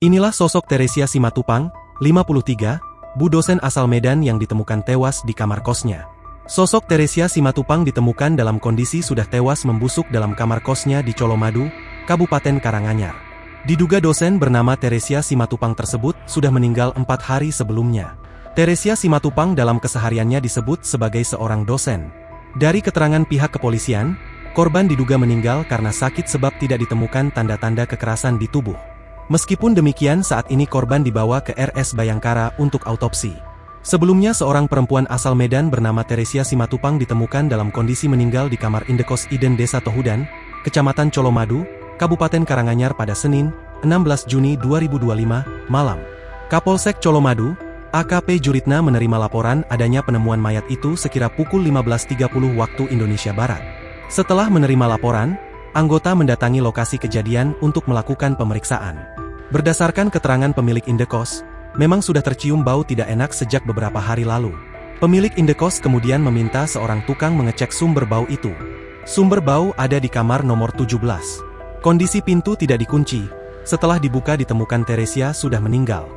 Inilah sosok Teresia Simatupang, 53, Bu dosen asal Medan yang ditemukan tewas di kamar kosnya. Sosok Teresia Simatupang ditemukan dalam kondisi sudah tewas membusuk dalam kamar kosnya di Colomadu, Kabupaten Karanganyar. Diduga dosen bernama Teresia Simatupang tersebut sudah meninggal 4 hari sebelumnya. Teresia Simatupang dalam kesehariannya disebut sebagai seorang dosen. Dari keterangan pihak kepolisian, korban diduga meninggal karena sakit sebab tidak ditemukan tanda-tanda kekerasan di tubuh. Meskipun demikian saat ini korban dibawa ke RS Bayangkara untuk autopsi. Sebelumnya seorang perempuan asal Medan bernama Teresia Simatupang ditemukan dalam kondisi meninggal di kamar indekos Iden Desa Tohudan, Kecamatan Colomadu, Kabupaten Karanganyar pada Senin, 16 Juni 2025, malam. Kapolsek Colomadu, AKP Juritna menerima laporan adanya penemuan mayat itu sekira pukul 15.30 waktu Indonesia Barat. Setelah menerima laporan, anggota mendatangi lokasi kejadian untuk melakukan pemeriksaan. Berdasarkan keterangan pemilik indekos, memang sudah tercium bau tidak enak sejak beberapa hari lalu. Pemilik indekos kemudian meminta seorang tukang mengecek sumber bau itu. Sumber bau ada di kamar nomor 17. Kondisi pintu tidak dikunci. Setelah dibuka ditemukan Teresia sudah meninggal.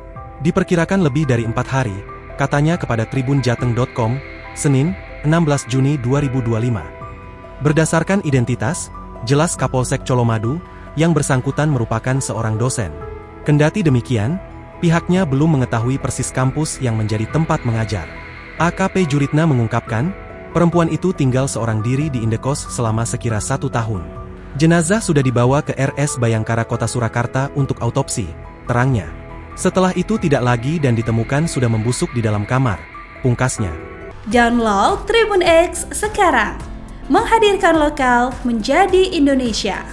Diperkirakan lebih dari 4 hari, katanya kepada tribunjateng.com, Senin, 16 Juni 2025. Berdasarkan identitas, jelas Kapolsek Colomadu, yang bersangkutan merupakan seorang dosen. Kendati demikian, pihaknya belum mengetahui persis kampus yang menjadi tempat mengajar. AKP Juritna mengungkapkan, perempuan itu tinggal seorang diri di indekos selama sekira 1 tahun. Jenazah sudah dibawa ke RS Bayangkara Kota Surakarta untuk autopsi, terangnya. Setelah itu tidak lagi dan ditemukan sudah membusuk di dalam kamar, pungkasnya. Download Tribun X sekarang, menghadirkan lokal menjadi Indonesia.